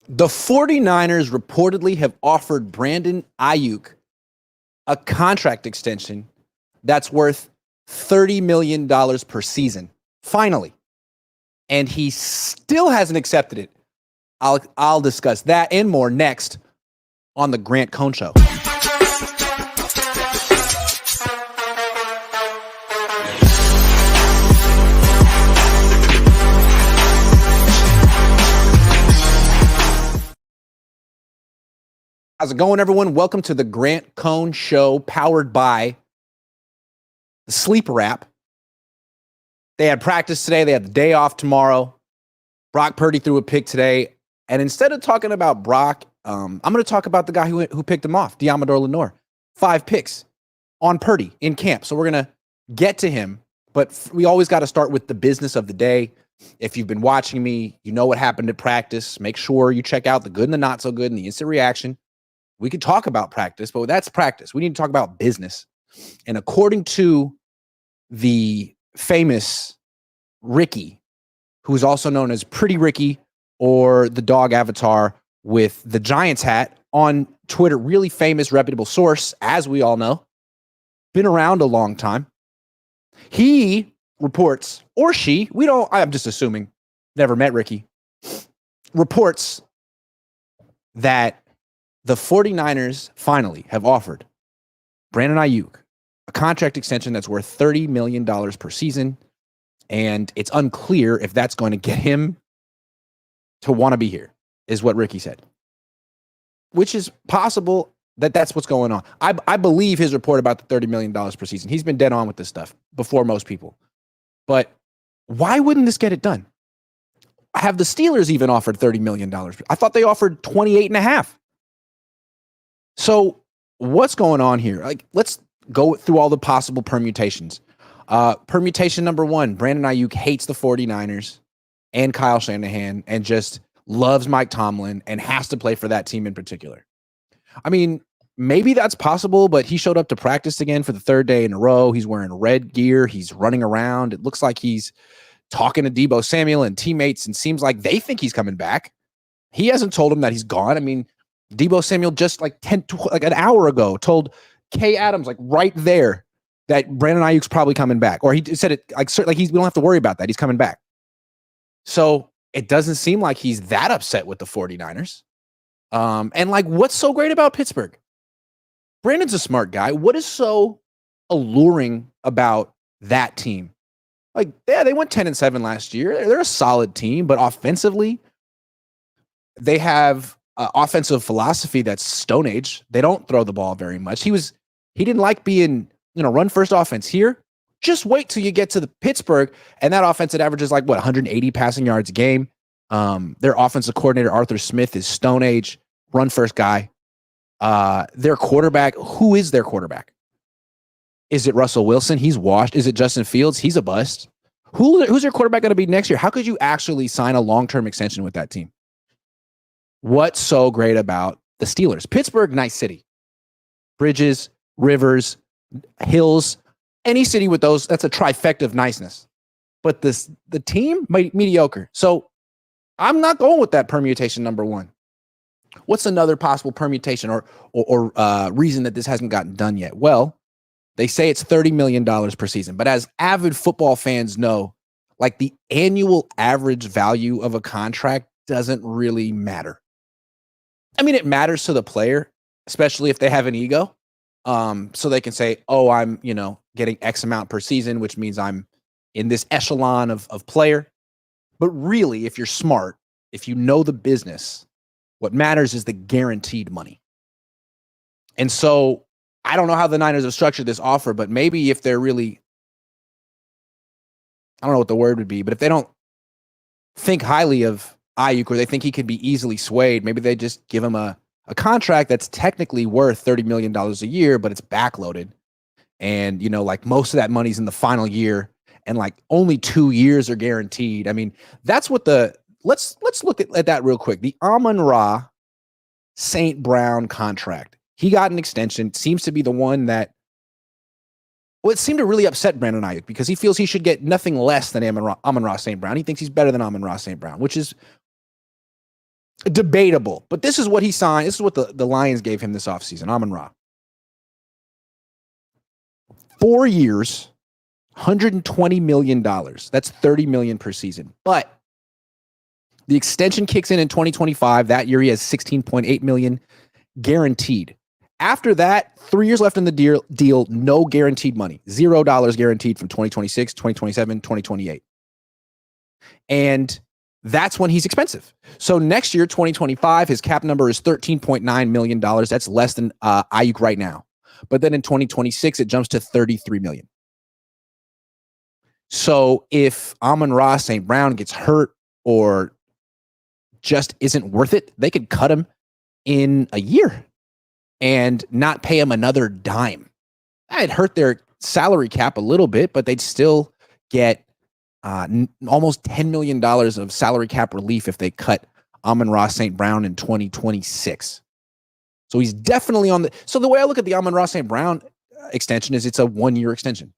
The 49ers reportedly have offered Brandon Aiyuk a contract extension that's worth $30 million per season, finally. And he still hasn't accepted it. I'll discuss that and more next on the Grant Cohn Show. How's it going, everyone? Welcome to the Grant Cohn Show, powered by the Sleeper app. They had practice today. They have the day off tomorrow. Brock Purdy threw a pick today. And instead of talking about Brock, I'm going to talk about the guy who picked him off, Deommodore Lenoir. 5 picks on Purdy in camp. So we're going to get to him. But we always got to start with the business of the day. If you've been watching me, you know what happened at practice. Make sure you check out the good and the not so good and the instant reaction. We could talk about practice, but that's practice. We need to talk about business. And according to the famous Ricky, who's also known as Pretty Ricky or the dog avatar with the Giants hat on Twitter, really famous, reputable source, as we all know, been around a long time. He reports, or she, I'm just assuming, never met Ricky, reports that the 49ers finally have offered Brandon Aiyuk a contract extension that's worth $30 million per season, and it's unclear if that's going to get him to want to be here, is what Ricky said, which is possible that's what's going on. I believe his report about the $30 million per season. He's been dead on with this stuff before most people. But why wouldn't this get it done? Have the Steelers even offered $30 million? I thought they offered 28.5. So what's going on here? Let's go through all the possible permutations. Permutation number 1, Brandon Aiyuk hates the 49ers and Kyle Shanahan and just loves Mike Tomlin and has to play for that team in particular. I mean, maybe that's possible, but he showed up to practice again for the 3rd day in a row. He's wearing red gear. He's running around. It looks like he's talking to Deebo Samuel and teammates, and seems like they think he's coming back. He hasn't told them that he's gone. I mean, Deebo Samuel just like an hour ago told Kay Adams right there that Brandon Aiyuk's probably coming back, or he said it we don't have to worry about that. He's coming back. So it doesn't seem like he's that upset with the 49ers. And what's so great about Pittsburgh? Brandon's a smart guy. What is so alluring about that team? They went 10-7 last year. They're a solid team, but offensively, they have offensive philosophy that's Stone Age. They don't throw the ball very much. He didn't like being, run first offense here. Just wait till you get to the Pittsburgh, and that offense that averages 180 passing yards a game. Their offensive coordinator, Arthur Smith, is Stone Age, run first guy. Their quarterback, who is their quarterback? Is it Russell Wilson? He's washed. Is it Justin Fields? He's a bust. Who's your quarterback going to be next year? How could you actually sign a long-term extension with that team? What's so great about the Steelers? Pittsburgh, nice city. Bridges, rivers, hills, any city with those, that's a trifecta of niceness. But the team, mediocre. So I'm not going with that permutation number 1. What's another possible permutation or reason that this hasn't gotten done yet? Well, they say it's $30 million per season. But as avid football fans know, the annual average value of a contract doesn't really matter. I mean, it matters to the player, especially if they have an ego. So they can say, oh, I'm, getting X amount per season, which means I'm in this echelon of player. But really, if you're smart, if you know the business, what matters is the guaranteed money. And so I don't know how the Niners have structured this offer, but maybe if they're really, I don't know what the word would be, but if they don't think highly of Aiyuk, or they think he could be easily swayed, maybe they just give him a contract that's technically worth $30 million a year, but it's backloaded. And, most of that money's in the final year, and only 2 years are guaranteed. I mean, that's what let's look at that real quick. The Amon-Ra St. Brown contract. He got an extension. It seems to be the one that, it seemed to really upset Brandon Aiyuk because he feels he should get nothing less than Amon-Ra St. Brown. He thinks he's better than Amon-Ra St. Brown, which is Debatable, but this is what he signed. This is what the Lions gave him this offseason. Amon-Ra. 4 years, $120 million. That's $30 million per season. But the extension kicks in 2025. That year he has $16.8 million guaranteed. After that, 3 years left in the deal, no guaranteed money. $0 guaranteed from 2026, 2027, 2028. And that's when he's expensive. So next year, 2025, his cap number is $13.9 million. That's less than Aiyuk right now. But then in 2026, it jumps to $33 million. So if Amon-Ra St. Brown gets hurt or just isn't worth it, they could cut him in a year and not pay him another dime. That'd hurt their salary cap a little bit, but they'd still get almost $10 million of salary cap relief if they cut Amon-Ra St. Brown in 2026. So he's definitely on the. So the way I look at the Amon-Ra St. Brown extension is it's a 1-year extension.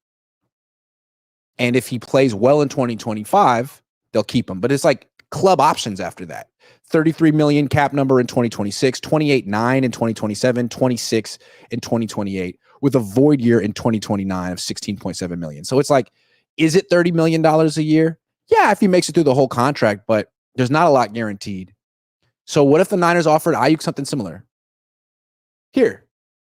And if he plays well in 2025, they'll keep him. But it's like club options after that. 33 million cap number in 2026, 28.9 in 2027, 26 in 2028, with a void year in 2029 of 16.7 million. So it's like, is it $30 million a year? Yeah, if he makes it through the whole contract, but there's not a lot guaranteed. So what if the Niners offered Aiyuk something similar?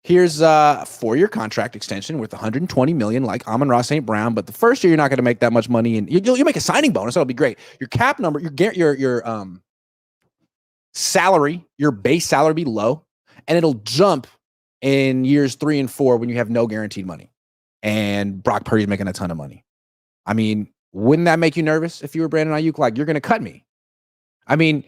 Here's a 4-year contract extension with $120 million, like Amon-Ra St. Brown. But the first year, you're not going to make that much money, and you'll make a signing bonus. That'll be great. Your cap number, your salary, your base salary be low, and it'll jump in years 3 and 4 when you have no guaranteed money, and Brock Purdy's making a ton of money. I mean, wouldn't that make you nervous if you were Brandon Aiyuk? Like, you're going to cut me. I mean,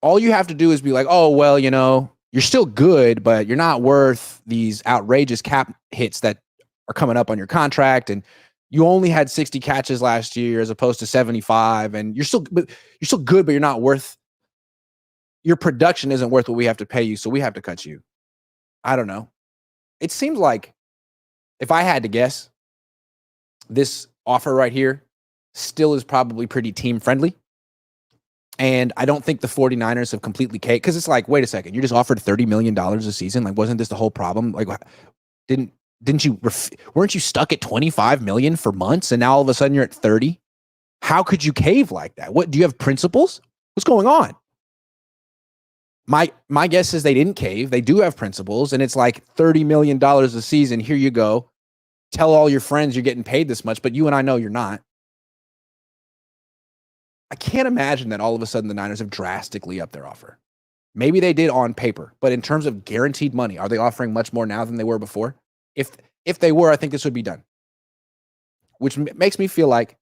all you have to do is be like, oh, well, you're still good, but you're not worth these outrageous cap hits that are coming up on your contract. And you only had 60 catches last year as opposed to 75. And you're still good, but you're not worth, your production isn't worth what we have to pay you. So we have to cut you. I don't know. It seems like, if I had to guess, this offer right here still is probably pretty team friendly. And I don't think the 49ers have completely caked, because it's like, wait a second, you just offered $30 million a season. Like, wasn't this the whole problem? Like, weren't you stuck at 25 million for months, and now all of a sudden you're at 30? How could you cave like that? What, do you have principles? What's going on? My guess is they didn't cave. They do have principles, and it's like $30 million a season. Here you go. Tell all your friends you're getting paid this much, but you and I know you're not. I can't imagine that all of a sudden the Niners have drastically upped their offer. Maybe they did on paper, but in terms of guaranteed money, are they offering much more now than they were before? If they were, I think this would be done. Which makes me feel like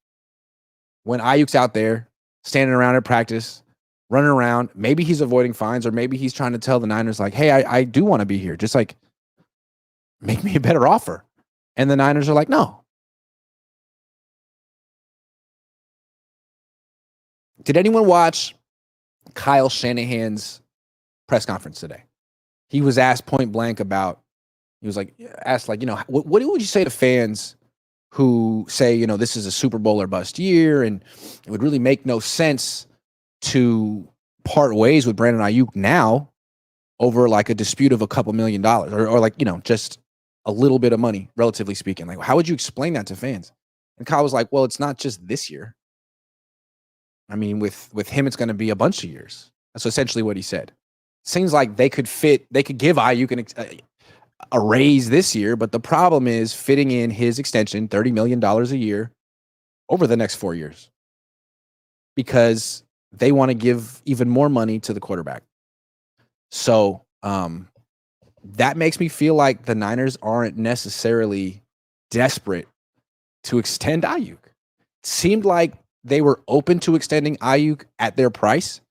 when Aiyuk's out there, standing around at practice, running around, maybe he's avoiding fines, or maybe he's trying to tell the Niners, like, hey, I do want to be here. Just like, make me a better offer. And the Niners are like, no. Did anyone watch Kyle Shanahan's press conference today? He was asked point blank about, what would you say to fans who say, this is a Super Bowl or bust year, and it would really make no sense to part ways with Brandon Aiyuk now over like a dispute of a couple $1 million or like, just a little bit of money, relatively speaking. Like, how would you explain that to fans? And Kyle was like, well, it's not just this year. I mean, with him, it's going to be a bunch of years. That's essentially what he said. Seems like they could give Aiyuk a raise this year, but the problem is fitting in his extension, $30 million a year, over the next 4 years, because they want to give even more money to the quarterback. So that makes me feel like the Niners aren't necessarily desperate to extend Aiyuk. It seemed like they were open to extending Aiyuk at their price,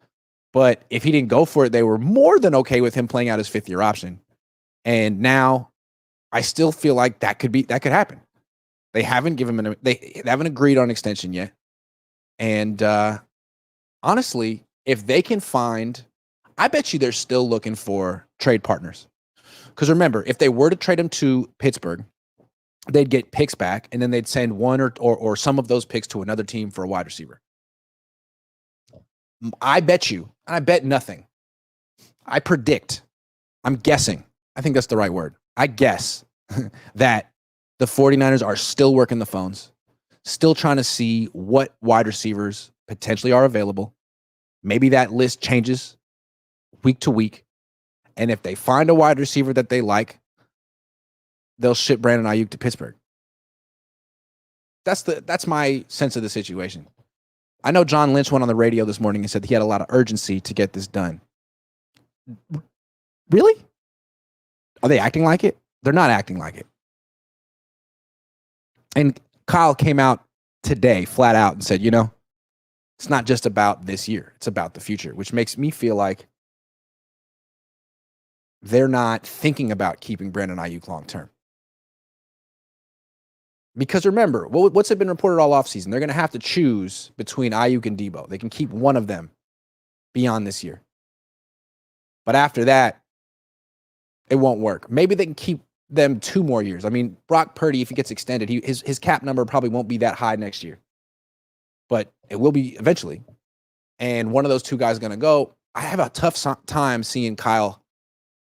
but if he didn't go for it, they were more than okay with him playing out his 5th-year option. And now I still feel like that could happen. They haven't they haven't agreed on extension yet. And honestly, if they can find, I bet you they're still looking for trade partners. Because remember, if they were to trade him to Pittsburgh, they'd get picks back, and then they'd send one or some of those picks to another team for a wide receiver. I bet you, and I bet nothing, I predict, I'm guessing, I think that's the right word. I guess that the 49ers are still working the phones, still trying to see what wide receivers potentially are available. Maybe that list changes week to week. And if they find a wide receiver that they like, they'll ship Brandon Aiyuk to Pittsburgh. That's my sense of the situation. I know John Lynch went on the radio this morning and said he had a lot of urgency to get this done. Really? Are they acting like it? They're not acting like it. And Kyle came out today flat out and said, it's not just about this year. It's about the future, which makes me feel like they're not thinking about keeping Brandon Aiyuk long term. Because remember, what's been reported all offseason? They're going to have to choose between Aiyuk and Debo. They can keep one of them beyond this year. But after that, it won't work. Maybe they can keep them 2 more years. I mean, Brock Purdy, if he gets extended, his cap number probably won't be that high next year. But it will be eventually. And one of those 2 guys is going to go. I have a tough time seeing Kyle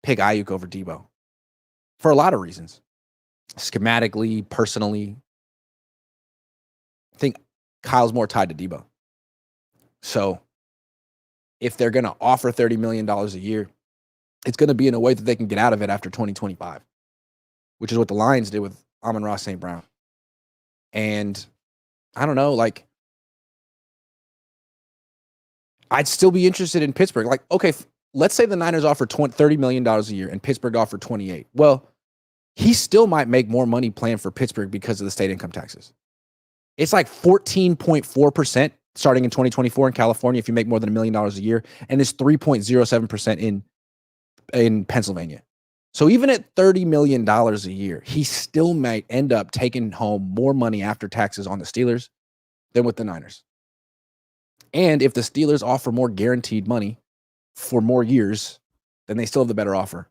pick Aiyuk over Debo for a lot of reasons. Schematically, personally, I think Kyle's more tied to Debo. So if they're going to offer $30 million a year, it's going to be in a way that they can get out of it after 2025, which is what the Lions did with Amon-Ra St. Brown. And I don't know, I'd still be interested in Pittsburgh. Okay, let's say the Niners offer $30 million a year and Pittsburgh offered 28. Well, he still might make more money playing for Pittsburgh because of the state income taxes. It's 14.4% starting in 2024 in California if you make more than $1 million a year, and it's 3.07% in Pennsylvania. So even at $30 million a year, he still might end up taking home more money after taxes on the Steelers than with the Niners. And if the Steelers offer more guaranteed money for more years, then they still have the better offer.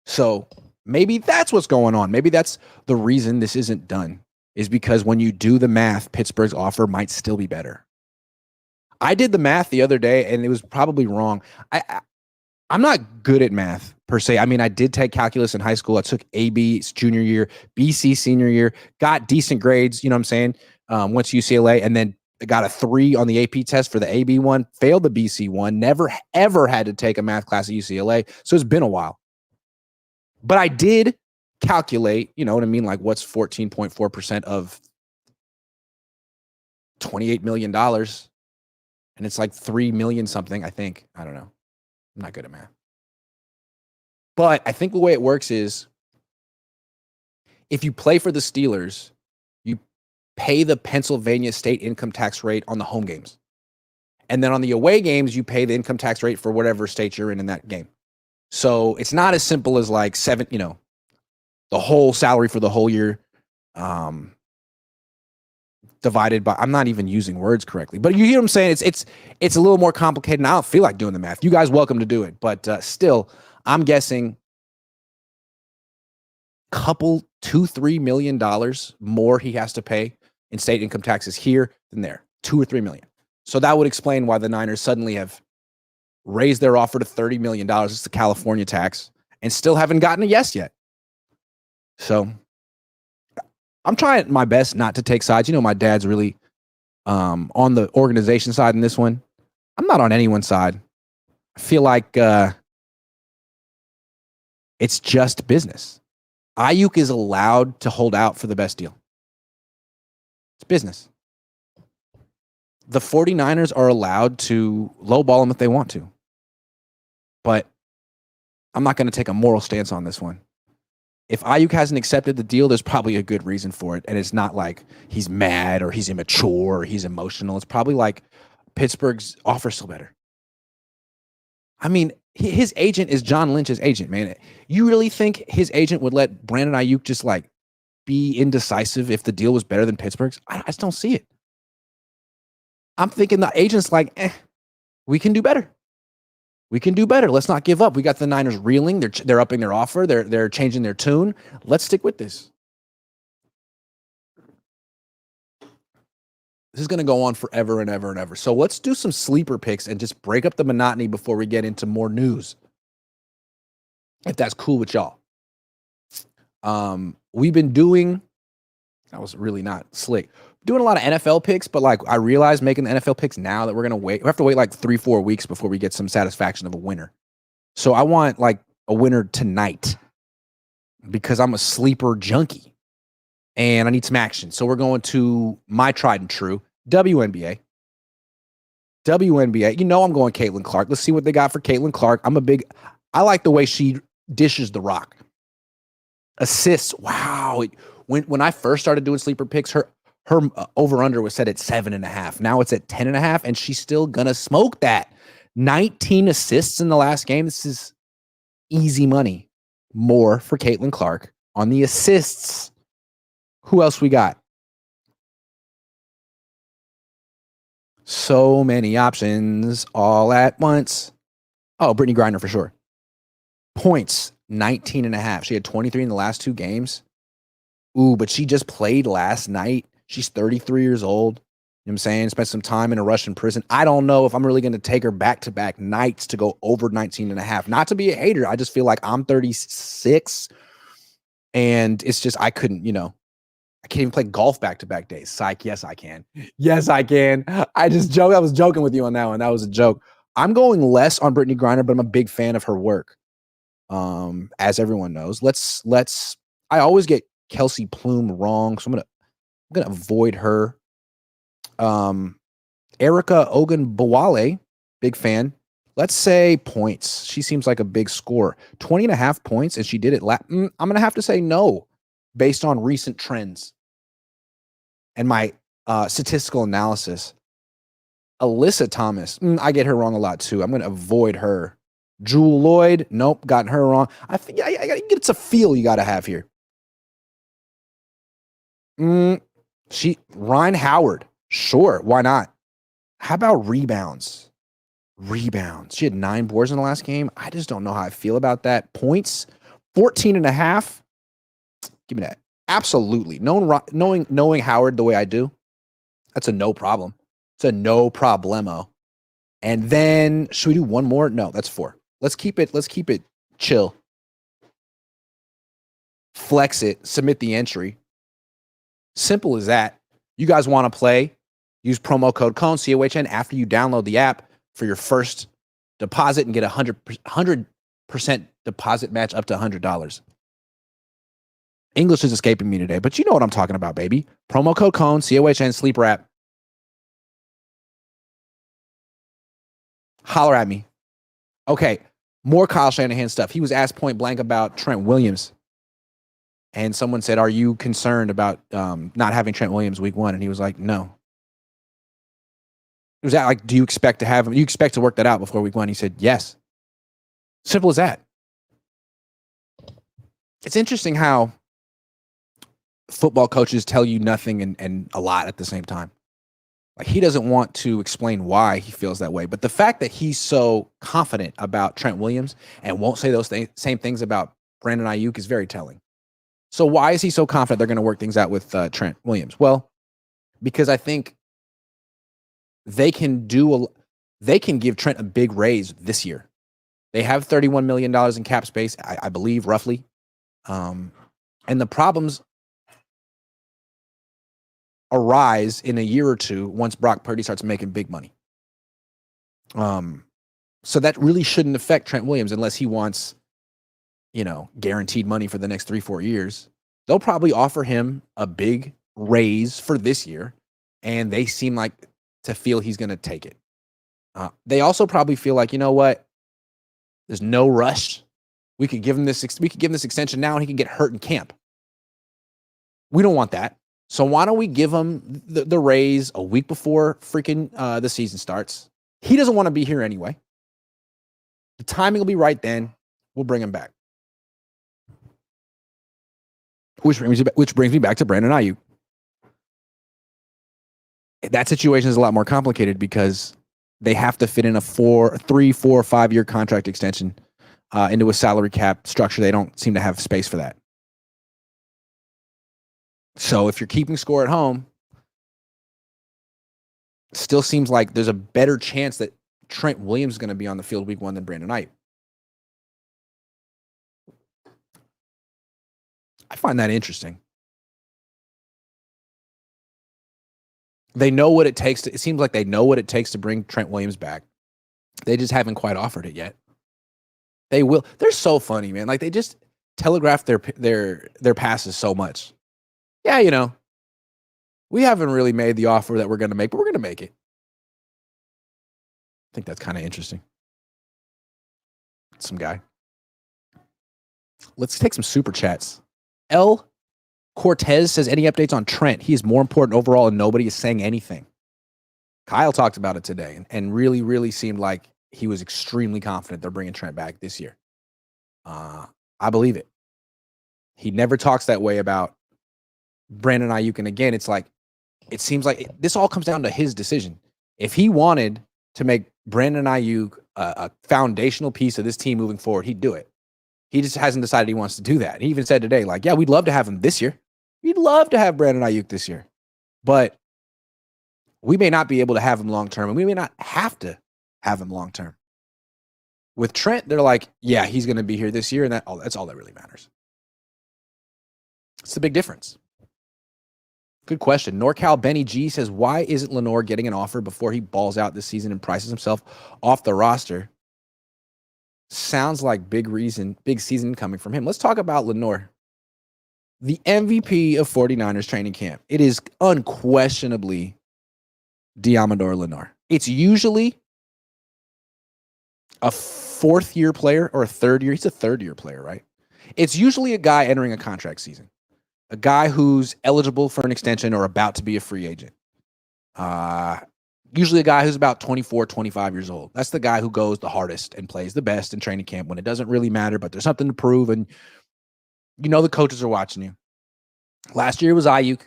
So maybe that's what's going on. Maybe that's the reason this isn't done, is because when you do the math, Pittsburgh's offer might still be better. I did the math the other day, and it was probably wrong. I'm not good at math, per se. I mean, I did take calculus in high school. I took AB junior year, BC senior year, got decent grades, you know what I'm saying? Went to UCLA, and then got a 3 on the AP test for the AB one, failed the BC one, never, ever had to take a math class at UCLA. So it's been a while. But I did calculate, you know what I mean? What's 14.4% of $28 million? And it's 3 million something, I think. I don't know. I'm not good at math. But I think the way it works is if you play for the Steelers, you pay the Pennsylvania state income tax rate on the home games. And then on the away games, you pay the income tax rate for whatever state you're in that game. So it's not as simple as the whole salary for the whole year divided by, I'm not even using words correctly, but you hear what I'm saying? It's a little more complicated, and I don't feel like doing the math. You guys welcome to do it, but still, I'm guessing $2-3 million more he has to pay in state income taxes here than there, $2 or $3 million. So that would explain why the Niners suddenly have raised their offer to $30 million. It's the California tax, and still haven't gotten a yes yet. So I'm trying my best not to take sides. My dad's really on the organization side in this one. I'm not on anyone's side. I feel like it's just business. Aiyuk is allowed to hold out for the best deal. It's business. The 49ers are allowed to lowball him if they want to. But I'm not going to take a moral stance on this one. If Aiyuk hasn't accepted the deal, there's probably a good reason for it. And it's not like he's mad or he's immature or he's emotional. It's probably like Pittsburgh's offer still better. I mean, his agent is John Lynch's agent, man. You really think his agent would let Brandon Aiyuk just be indecisive if the deal was better than Pittsburgh's? I just don't see it. I'm thinking the agent's we can do better. We can do better. Let's not give up. We got the Niners reeling. They're upping their offer. They're changing their tune. Let's stick with this. This is going to go on forever and ever and ever. So let's do some sleeper picks and just break up the monotony before we get into more news. if that's cool with y'all. We've been doing, that was really not slick, doing a lot of NFL picks, but like I realized making the NFL picks now that we have to wait like 3-4 weeks before we get some satisfaction of a winner. So I want like a winner tonight because I'm a sleeper junkie and I need some action. So we're going to my tried and true WNBA. You know I'm going Caitlin Clark. Let's see what they got for Caitlin Clark. I like the way she dishes the rock. Assists. Wow. When I first started doing sleeper picks, her over-under was set at 7.5. Now it's at 10.5, and she's still going to smoke that. 19 assists in the last game. This is easy money. More for Caitlin Clark on the assists. Who else we got? So many options all at once. Oh, Brittany Griner for sure. Points, 19.5. She had 23 in the last 2 games. Ooh, but she just played last night. She's 33 years old. You know what I'm saying? Spent some time in a Russian prison. I don't know if I'm really going to take her back-to-back nights to go over 19.5. Not to be a hater. I just feel like I'm 36. And it's just, I couldn't, I can't even play golf back-to-back days. Psych. Yes, I can. Yes, I can. I was joking with you on that one. That was a joke. I'm going less on Brittany Griner, but I'm a big fan of her work. As everyone knows. I always get Kelsey Plume wrong, so I'm gonna avoid her. Erica Ogunbowale, big fan. Let's say points. She seems like a big scorer. 20.5 points, and she did it. I'm gonna have to say no, based on recent trends and my statistical analysis. Alyssa Thomas, I get her wrong a lot too. I'm gonna avoid her. Jewel Lloyd, nope, gotten her wrong. I think it's a feel you got to have here. Ryan Howard, sure, why not? How about rebounds? She had 9 boards in the last game. I just don't know how I feel about that. Points, 14.5. Give me that. Absolutely. Knowing Howard the way I do, that's a no problem. It's a no problemo. And then should we do one more? No, that's 4. Let's keep it chill. Flex it, submit the entry. Simple as that. You guys want to play? Use promo code Cohn, COHN, after you download the app for your first deposit and get 100% deposit match up to $100. English is escaping me today, but you know what I'm talking about, baby. Promo code Cohn, COHN, sleeper app. Holler at me. Okay, more Kyle Shanahan stuff. He was asked point blank about Trent Williams. And someone said, are you concerned about not having Trent Williams week 1? And he was like, no. It was that like, do you expect to have him? You expect to work that out before week 1? He said, yes. Simple as that. It's interesting how football coaches tell you nothing and a lot at the same time. Like, he doesn't want to explain why he feels that way. But the fact that he's so confident about Trent Williams and won't say those same things about Brandon Aiyuk is very telling. So why is he so confident they're going to work things out with Trent Williams? Well, because I think they can give Trent a big raise this year. They have $31 million in cap space, I believe, roughly. And the problems arise in a year or two once Brock Purdy starts making big money. So that really shouldn't affect Trent Williams unless he wants, guaranteed money for the next 3-4 years. They'll probably offer him a big raise for this year, and they seem like to feel he's going to take it. They also probably feel like, you know what? There's no rush. We could give him this extension now, and he can get hurt in camp. We don't want that. So why don't we give him the raise a week before freaking the season starts? He doesn't want to be here anyway. The timing will be right then. We'll bring him back. Which brings me back to Brandon Aiyuk. That situation is a lot more complicated because they have to fit in a 3, 4, 5-year contract extension into a salary cap structure. They don't seem to have space for that. So if you're keeping score at home, it still seems like there's a better chance that Trent Williams is going to be on the field week 1 than Brandon Aiyuk. I find that interesting. They know what it takes it seems like they know what it takes to bring Trent Williams back. They just haven't quite offered it yet. They will. They're so funny, man. Like, they just telegraph their passes so much. Yeah, we haven't really made the offer that we're going to make, but we're going to make it. I think that's kind of interesting. Some guy. Let's take some super chats. L. Cortez says, any updates on Trent? He is more important overall and nobody is saying anything. Kyle talked about it today and really, really seemed like he was extremely confident they're bringing Trent back this year. I believe it. He never talks that way about Brandon Aiyuk. And again, it's like, it seems like this all comes down to his decision. If he wanted to make Brandon Aiyuk a foundational piece of this team moving forward, he'd do it. He just hasn't decided he wants to do that. He even said today, like, yeah, we'd love to have him this year. We'd love to have Brandon Aiyuk this year. But we may not be able to have him long-term, and we may not have to have him long-term. With Trent, they're like, yeah, he's going to be here this year, and that's all that really matters. It's the big difference. Good question. NorCal Benny G says, why isn't Lenoir getting an offer before he balls out this season and prices himself off the roster? Sounds like big season coming from him. Let's talk about Lenoir. The MVP of 49ers training camp. It is unquestionably Deommodore Lenoir. It's usually a fourth-year player or a third year. He's a third-year player, right? It's usually a guy entering a contract season. A guy who's eligible for an extension or about to be a free agent. Usually a guy who's about 24, 25 years old. That's the guy who goes the hardest and plays the best in training camp when it doesn't really matter, but there's something to prove, and the coaches are watching you. Last year it was Aiyuk.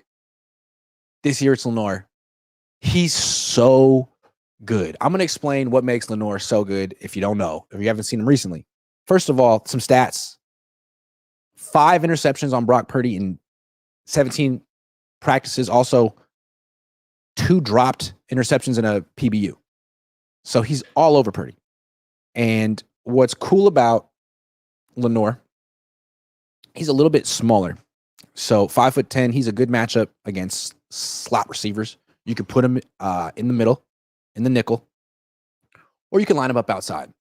This year it's Lenoir. He's so good. I'm going to explain what makes Lenoir so good if you don't know, if you haven't seen him recently. First of all, some stats. 5 interceptions on Brock Purdy in 17 practices. Also, 2 dropped interceptions in a PBU. So he's all over Purdy. And what's cool about Lenoir, he's a little bit smaller. So 5'10", he's a good matchup against slot receivers. You could put him in the middle, in the nickel, or you can line him up outside.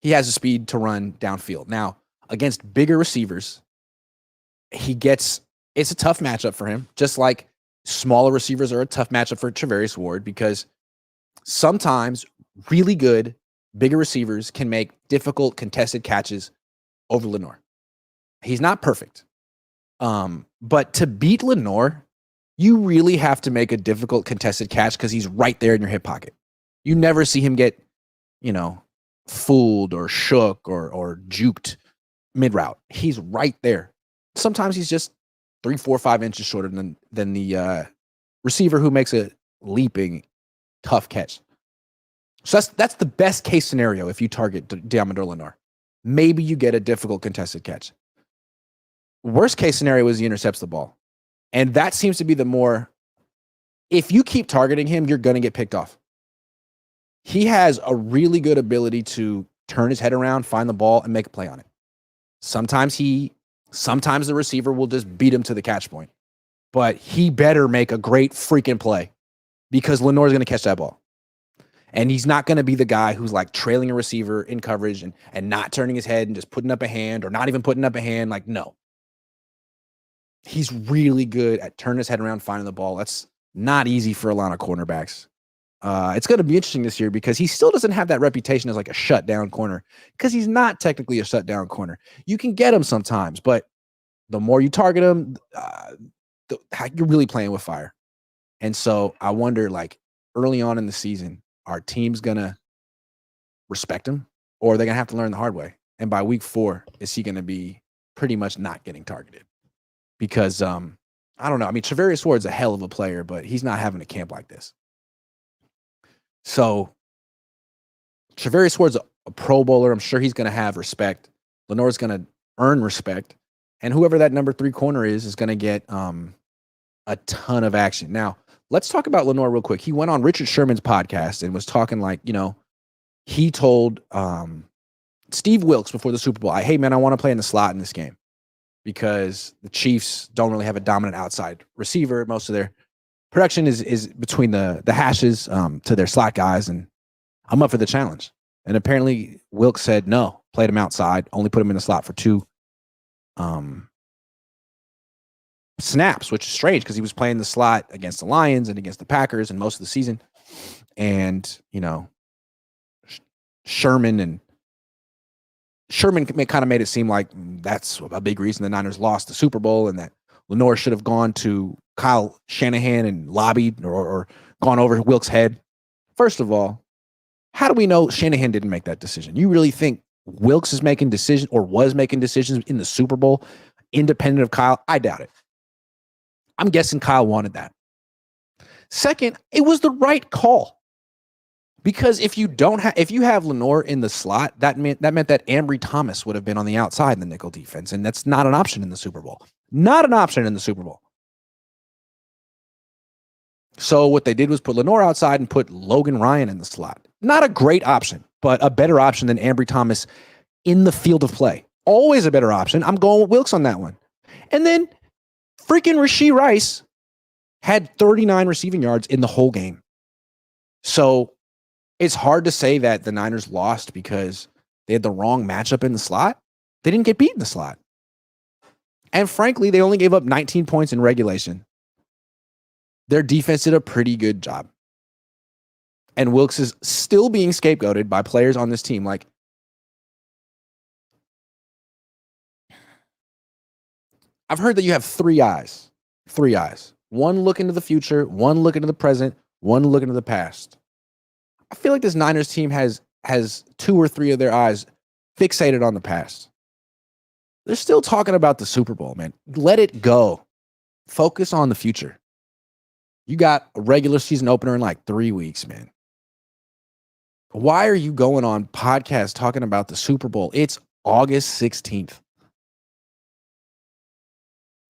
He has the speed to run downfield. Now, against bigger receivers, it's a tough matchup for him, just like smaller receivers are a tough matchup for Charvarius Ward, because sometimes really good, bigger receivers can make difficult contested catches over Lenoir. He's not perfect. But to beat Lenoir, you really have to make a difficult contested catch because he's right there in your hip pocket. You never see him get, fooled or shook or juked mid-route. He's right there. Sometimes he's just 3, 4, 5 inches shorter than the receiver who makes a leaping, tough catch. So that's the best case scenario if you target Deommodore Lenoir. Maybe you get a difficult contested catch. Worst case scenario is he intercepts the ball. And that seems to be the more, if you keep targeting him, you're going to get picked off. He has a really good ability to turn his head around, find the ball, and make a play on it. Sometimes the receiver will just beat him to the catch point. But he better make a great freaking play because Lenoir's going to catch that ball. And he's not going to be the guy who's like trailing a receiver in coverage and not turning his head and just putting up a hand or not even putting up a hand. Like, no. He's really good at turning his head around, finding the ball. That's not easy for a lot of cornerbacks. It's going to be interesting this year because he still doesn't have that reputation as like a shutdown corner because he's not technically a shutdown corner. You can get him sometimes, but the more you target him, you're really playing with fire. And so I wonder, like, early on in the season, are teams going to respect him or are they going to have to learn the hard way? And by week 4, is he going to be pretty much not getting targeted? Because, I don't know. I mean, Charvarius Ward's a hell of a player, but he's not having a camp like this. So Charvarius Ward's a Pro Bowler. I'm sure he's going to have respect. Lenoir's going to earn respect. And whoever that number 3 corner is going to get a ton of action. Now, let's talk about Lenoir real quick. He went on Richard Sherman's podcast and was talking like, he told Steve Wilkes before the Super Bowl, hey, man, I want to play in the slot in this game because the Chiefs don't really have a dominant outside receiver. Most of their production is between the hashes to their slot guys, and I'm up for the challenge. And apparently Wilks said no, played him outside, only put him in the slot for 2 snaps, which is strange because he was playing the slot against the Lions and against the Packers and most of the season. And, Sherman kind of made it seem like that's a big reason the Niners lost the Super Bowl, and that Lenoir should have gone to Kyle Shanahan and lobbied or gone over Wilks' head. First of all, how do we know Shanahan didn't make that decision? You really think Wilks is making decisions or was making decisions in the Super Bowl independent of Kyle? I doubt it. I'm guessing Kyle wanted that. Second, it was the right call. Because if you have Lenoir in the slot, that meant that Ambry Thomas would have been on the outside in the nickel defense, and that's not an option in the Super Bowl. Not an option in the Super Bowl. So what they did was put Lenoir outside and put Logan Ryan in the slot. Not a great option, but a better option than Ambry Thomas in the field of play. Always a better option. I'm going with Wilks on that one. And then freaking Rashee Rice had 39 receiving yards in the whole game. So it's hard to say that the Niners lost because they had the wrong matchup in the slot. They didn't get beat in the slot. And frankly, they only gave up 19 points in regulation. Their defense did a pretty good job. And Wilks is still being scapegoated by players on this team. Like, I've heard that you have 3 eyes. 3 eyes. One look into the future, one look into the present, one look into the past. I feel like this Niners team has 2 or 3 of their eyes fixated on the past. They're still talking about the Super Bowl, man. Let it go. Focus on the future. You got a regular season opener in like 3 weeks, man. Why are you going on podcasts talking about the Super Bowl? It's August 16th.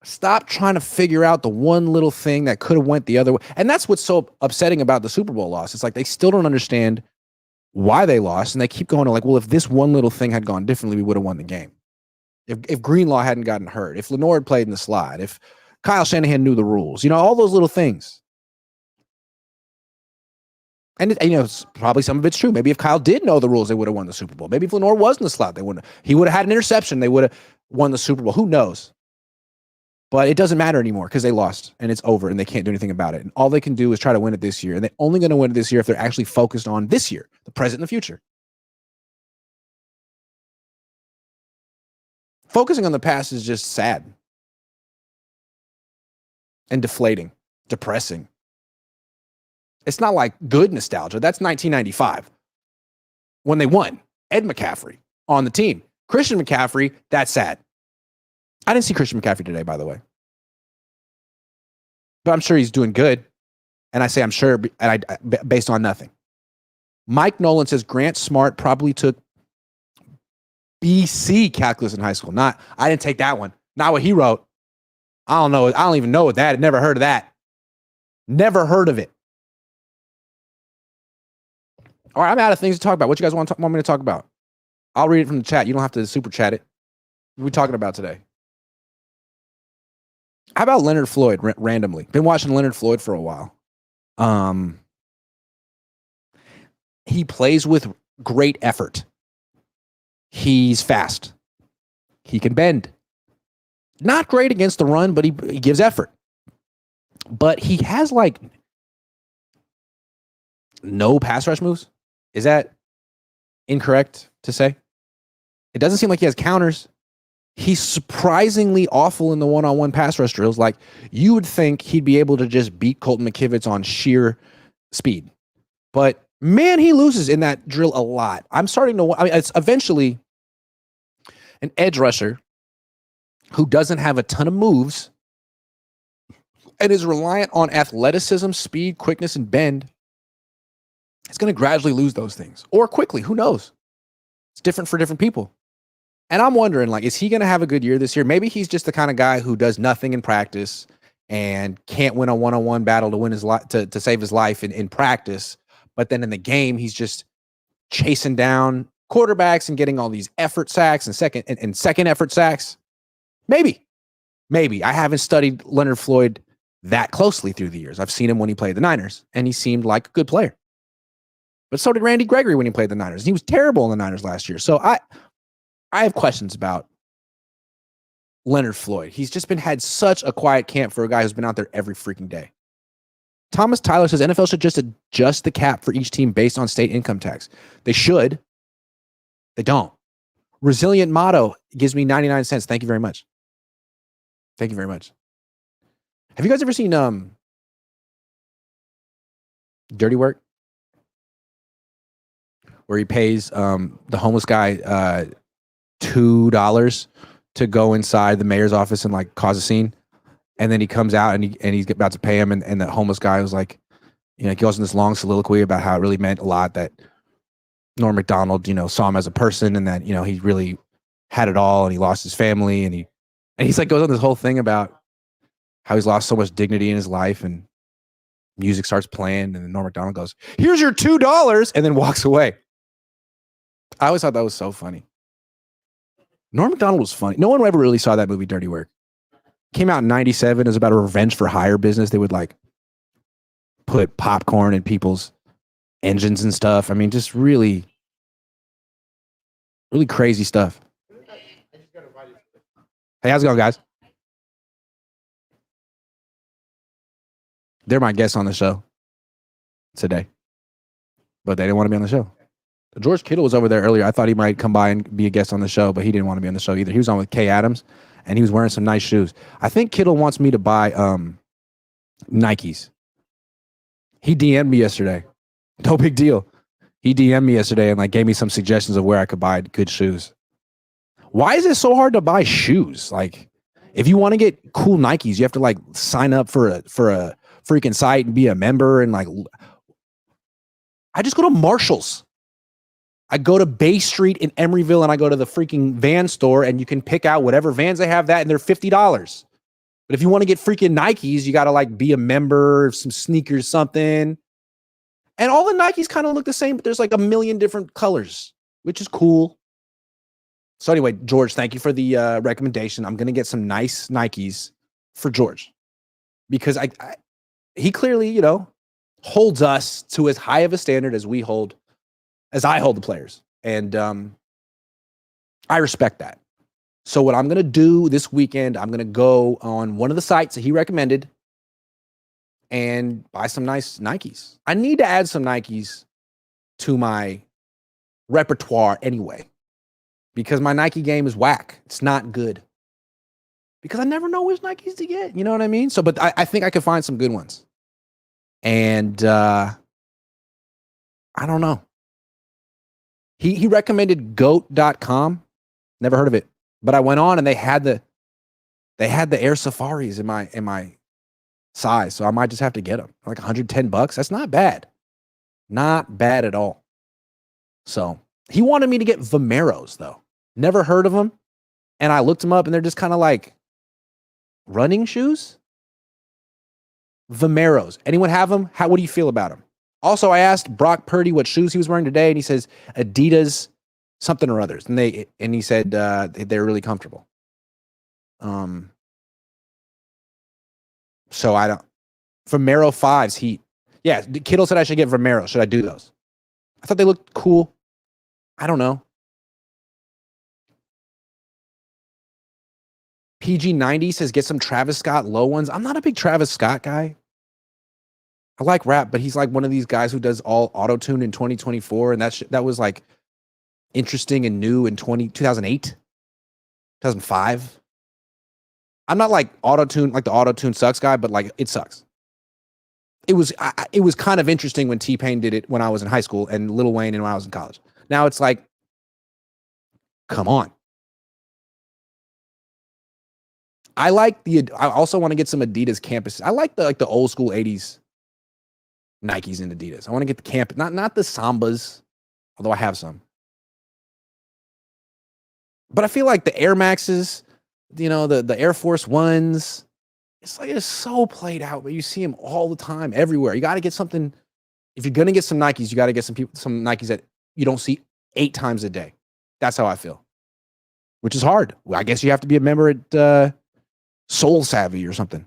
Stop trying to figure out the one little thing that could have went the other way. And that's what's so upsetting about the Super Bowl loss. It's like they still don't understand why they lost, and they keep going to like, well, if this one little thing had gone differently, we would have won the game. If Greenlaw hadn't gotten hurt, if Lenoir had played in the slot, if Kyle Shanahan knew the rules, all those little things. And probably some of it's true. Maybe if Kyle did know the rules, they would have won the Super Bowl. Maybe if Lenoir was in the slot, he would have had an interception. They would have won the Super Bowl. Who knows? But it doesn't matter anymore because they lost and it's over and they can't do anything about it. And all they can do is try to win it this year. And they're only going to win it this year if they're actually focused on this year, the present and the future. Focusing on the past is just sad and deflating, depressing. It's not like good nostalgia. That's 1995 when they won. Ed McCaffrey on the team. Christian McCaffrey, that's sad. I didn't see Christian McCaffrey today, by the way. But I'm sure he's doing good. And I say I'm sure based on nothing. Mike Nolan says Grant Smart probably took BC calculus in high school. I didn't take that one. Not what he wrote. I don't know. I don't even know what that. Never heard of that. Never heard of it. All right, I'm out of things to talk about. What you guys want me to talk about? I'll read it from the chat. You don't have to super chat it. What are we talking about today? How about Leonard Floyd randomly? Been watching Leonard Floyd for a while. He plays with great effort. He's fast. He can bend. Not great against the run, but he gives effort. But he has like no pass rush moves. Is that incorrect to say? It doesn't seem like he has counters. He's surprisingly awful in the one-on-one pass rush drills. Like, you would think he'd be able to just beat Colton McKivitz on sheer speed. But, man, he loses in that drill a lot. I'm starting to... it's eventually an edge rusher who doesn't have a ton of moves and is reliant on athleticism, speed, quickness, and bend. It's going to gradually lose those things. Or quickly. Who knows? It's different for different people. And I'm wondering, like, is he going to have a good year this year? Maybe he's just the kind of guy who does nothing in practice and can't win a one-on-one battle to win his to save his life in practice. But then in the game, he's just chasing down quarterbacks and getting all these effort sacks and second effort sacks. Maybe. Maybe. I haven't studied Leonard Floyd that closely through the years. I've seen him when he played the Niners, and he seemed like a good player. But so did Randy Gregory when he played the Niners. He was terrible in the Niners last year. So I have questions about Leonard Floyd. He's just had such a quiet camp for a guy who's been out there every freaking day. Thomas Tyler says NFL should just adjust the cap for each team based on state income tax. They should. They don't. Resilient Motto gives me 99 cents. Thank you very much. Thank you very much. Have you guys ever seen Dirty Work? Where he pays the homeless guy $2 to go inside the mayor's office and like cause a scene. And then he comes out and he's about to pay him. And the homeless guy was like, he goes in this long soliloquy about how it really meant a lot that Norm Macdonald, saw him as a person and that, he really had it all and he lost his family. And he's like, goes on this whole thing about how he's lost so much dignity in his life, and music starts playing. And then Norm Macdonald goes, "Here's your $2," and then walks away. I always thought that was so funny. Norm Macdonald was funny. No one ever really saw that movie, Dirty Work. Came out in 97. It was about a revenge for hire business. They would like put popcorn in people's engines and stuff. I mean, just really, really crazy stuff. Hey, how's it going, guys? They're my guests on the show today, but they didn't want to be on the show. George Kittle was over there earlier. I thought he might come by and be a guest on the show, but he didn't want to be on the show either. He was on with Kay Adams, and he was wearing some nice shoes. I think Kittle wants me to buy Nikes. He DM'd me yesterday. No big deal. He DM'd me yesterday and like gave me some suggestions of where I could buy good shoes. Why is it so hard to buy shoes? Like, if you want to get cool Nikes, you have to like sign up for a freaking site and be a member. And like, I just go to Marshall's. I go to Bay Street in Emeryville and I go to the freaking van store and you can pick out whatever vans they have that and they're $50. But if you want to get freaking Nikes, you got to like be a member, some sneakers, something. And all the Nikes kind of look the same, but there's like a million different colors, which is cool. So anyway, George, thank you for the recommendation. I'm going to get some nice Nikes for George because he clearly, holds us to as high of a standard as I hold the players. And I respect that. So what I'm going to do this weekend, I'm going to go on one of the sites that he recommended and buy some nice Nikes. I need to add some Nikes to my repertoire anyway, because my Nike game is whack. It's not good. Because I never know which Nikes to get. You know what I mean? So, but I think I could find some good ones. And I don't know. He recommended goat.com. Never heard of it. But I went on and they had the Air Safaris in my size. So I might just have to get them. Like $110. That's not bad. Not bad at all. So he wanted me to get Vomeros though. Never heard of them. And I looked them up and they're just kind of like running shoes. Vomeros. Anyone have them? What do you feel about them? Also, I asked Brock Purdy what shoes he was wearing today, and he says Adidas something or others. And he said they're really comfortable. So I don't. Vomero 5s Heat. Yeah, Kittle said I should get Vomero. Should I do those? I thought they looked cool. I don't know. PG90 says get some Travis Scott low ones. I'm not a big Travis Scott guy. I like rap, but he's like one of these guys who does all auto-tune in 2024. And that was like interesting and new in 2008, 2005. I'm not like auto-tune, like the auto-tune sucks guy, but like it sucks. It was kind of interesting when T-Pain did it when I was in high school and Lil Wayne and when I was in college. Now it's like, come on. I also want to get some Adidas campus. I like the old school 80s Nikes and Adidas. I want to get the camp, not the Sambas, although I have some. But I feel like the Air Maxes, the Air Force Ones, it's so played out, but you see them all the time, everywhere. You got to get something. If you're gonna get some Nikes, you got to get some Nikes that you don't see 8 times a day. That's how I feel, which is hard. Well, I guess you have to be a member at soul savvy or something.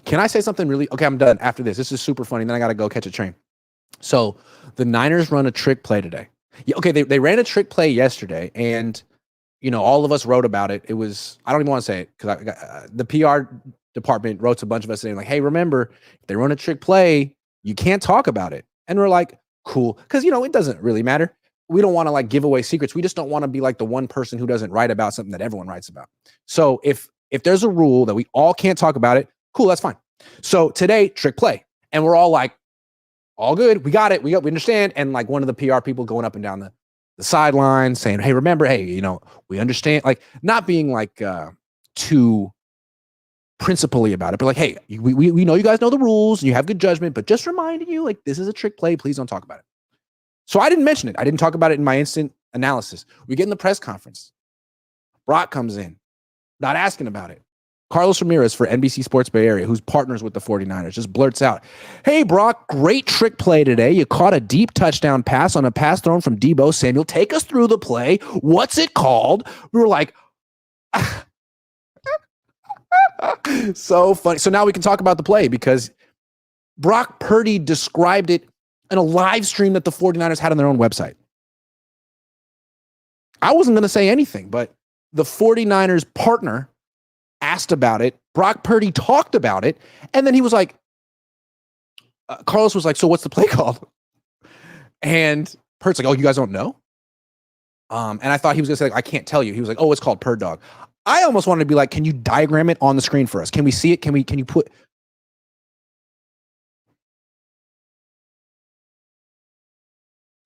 Can I say something really? Okay, I'm done after this. This is super funny. Then I got to go catch a train. So the Niners run a trick play today. Yeah, okay, they ran a trick play yesterday, and all of us wrote about it. It was, I don't even want to say it because the PR department wrote to a bunch of us saying like, hey, remember, if they run a trick play, you can't talk about it. And we're like, cool, because it doesn't really matter. We don't want to like give away secrets. We just don't want to be like the one person who doesn't write about something that everyone writes about. So if there's a rule that we all can't talk about it, cool, that's fine. So today, trick play. And we're all like, all good. We got it. We understand. And like one of the PR people going up and down the sideline saying, hey, remember, hey, we understand, like not being like too principally about it, but like, hey, we know you guys know the rules and you have good judgment, but just reminding you, like, this is a trick play. Please don't talk about it. So I didn't mention it. I didn't talk about it in my instant analysis. We get in the press conference. Brock comes in, not asking about it. Carlos Ramirez for NBC Sports Bay Area, who's partners with the 49ers, just blurts out, hey, Brock, great trick play today. You caught a deep touchdown pass on a pass thrown from Deebo Samuel. Take us through the play. What's it called? We were like, so funny. So now we can talk about the play because Brock Purdy described it in a live stream that the 49ers had on their own website. I wasn't going to say anything, but the 49ers partner asked about it. Brock Purdy talked about it. And then he was like, Carlos was like, so what's the play called? And Purdy's like, oh, you guys don't know? And I thought he was going to say, like, I can't tell you. He was like, oh, it's called Purd Dog. I almost wanted to be like, can you diagram it on the screen for us? Can we see it? Can you put...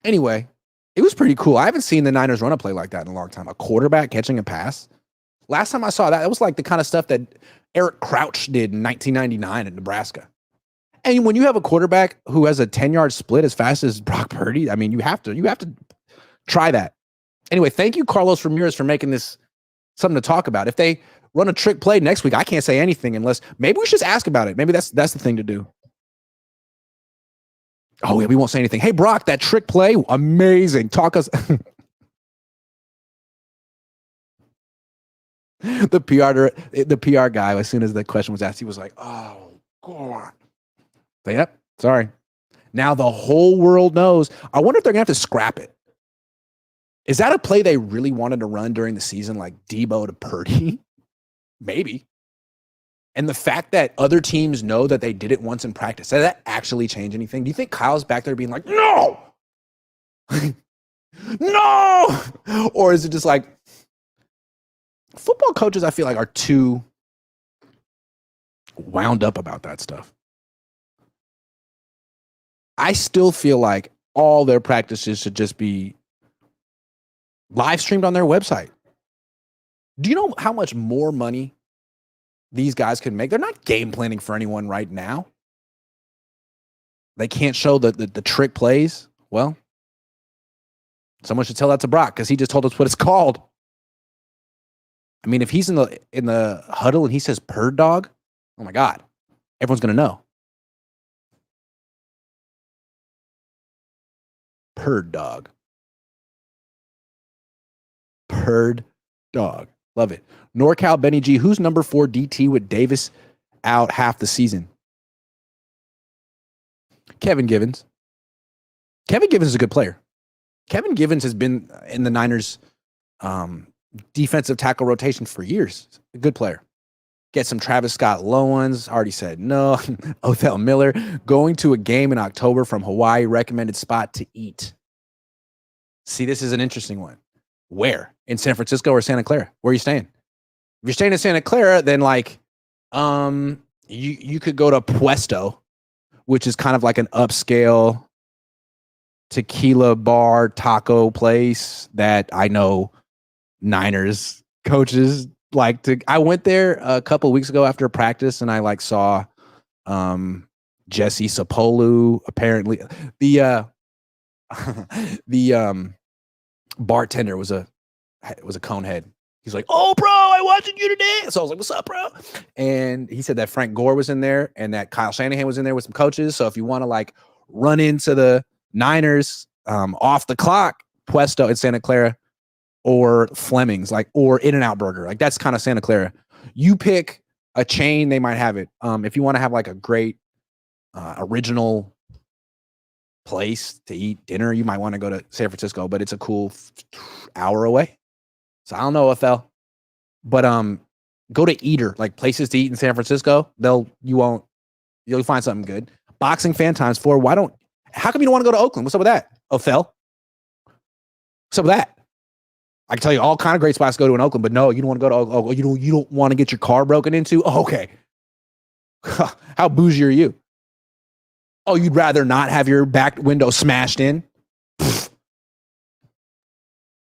Anyway, it was pretty cool. I haven't seen the Niners run a play like that in a long time. A quarterback catching a pass. Last time I saw that, it was like the kind of stuff that Eric Crouch did in 1999 in Nebraska. And when you have a quarterback who has a 10-yard split as fast as Brock Purdy, I mean, you have to try that. Anyway, thank you, Carlos Ramirez, for making this something to talk about. If they run a trick play next week, I can't say anything unless maybe we should just ask about it. Maybe that's the thing to do. Oh, yeah, we won't say anything. Hey, Brock, that trick play, amazing. Talk us. The PR guy, as soon as the question was asked, he was like, oh, God. So, yep, sorry. Now the whole world knows. I wonder if they're going to have to scrap it. Is that a play they really wanted to run during the season, like Deebo to Purdy? Maybe. And the fact that other teams know that they did it once in practice, does that actually change anything? Do you think Kyle's back there being like, no! No! Or is it just like, football coaches, I feel like, are too wound up about that stuff. I still feel like all their practices should just be live streamed on their website. Do you know how much more money these guys can make? They're not game planning for anyone right now. They can't show the trick plays. Well, someone should tell that to Brock because he just told us what it's called. I mean, if he's in the huddle and he says Purd Dog, oh my God, everyone's going to know. Purd Dog. Purd Dog. Love it. NorCal Benny G, who's number 4 DT with Davis out half the season? Kevin Givens. Kevin Givens is a good player. Kevin Givens has been in the Niners defensive tackle rotation for years. A good player. Get some Travis Scott Lowens. Already said no. Othell Miller. Going to a game in October from Hawaii. Recommended spot to eat. See, this is an interesting one. Where? In San Francisco or Santa Clara? Where are you staying? If you're staying in Santa Clara, then like you could go to Puesto, which is kind of like an upscale tequila bar taco place that I know Niners coaches like to. I went there a couple of weeks ago after practice and I like saw Jesse Sapolu. Apparently the bartender was a Cohn head. He's like, oh, bro, I watching you today. So I was like, what's up, bro? And he said that Frank Gore was in there and that Kyle Shanahan was in there with some coaches. So if you want to like run into the Niners off the clock, Puesto in Santa Clara or Fleming's, like, or In-N-Out Burger. Like, that's kind of Santa Clara. You pick a chain, they might have it. If you want to have like a great original place to eat dinner, you might want to go to San Francisco, but it's a cool hour away. So I don't know, FL, but go to Eater, like places to eat in San Francisco. You'll find something good. Boxing Fan ×4. How come you don't want to go to Oakland? What's up with that, FL? What's up with that? I can tell you all kind of great spots to go to in Oakland, but no, you don't want to go to Oakland. You don't want to get your car broken into? Oh, okay. How bougie are you? Oh, you'd rather not have your back window smashed in? Pfft.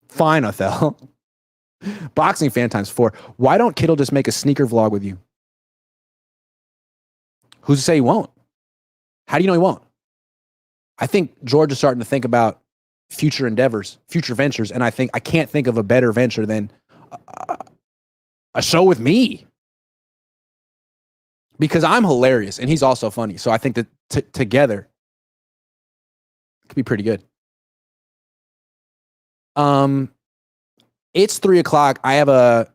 Fine, Othello. Boxing Fan ×4. Why don't Kittle just make a sneaker vlog with you? Who's to say he won't? How do you know he won't? I think George is starting to think about future endeavors, future ventures, and I can't think of a better venture than a show with me. Because I'm hilarious and he's also funny. So I think that together it could be pretty good. It's 3:00. I have a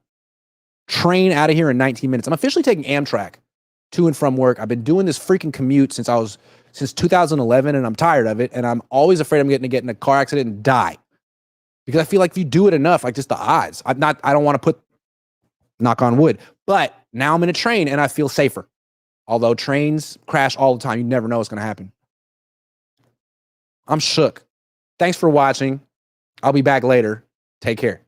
train out of here in 19 minutes. I'm officially taking Amtrak to and from work. I've been doing this freaking commute since 2011, and I'm tired of it. And I'm always afraid I'm going to get in a car accident and die. Because I feel like if you do it enough, like just the odds. I don't want to put knock on wood. But now I'm in a train and I feel safer. Although trains crash all the time. You never know what's going to happen. I'm shook. Thanks for watching. I'll be back later. Take care.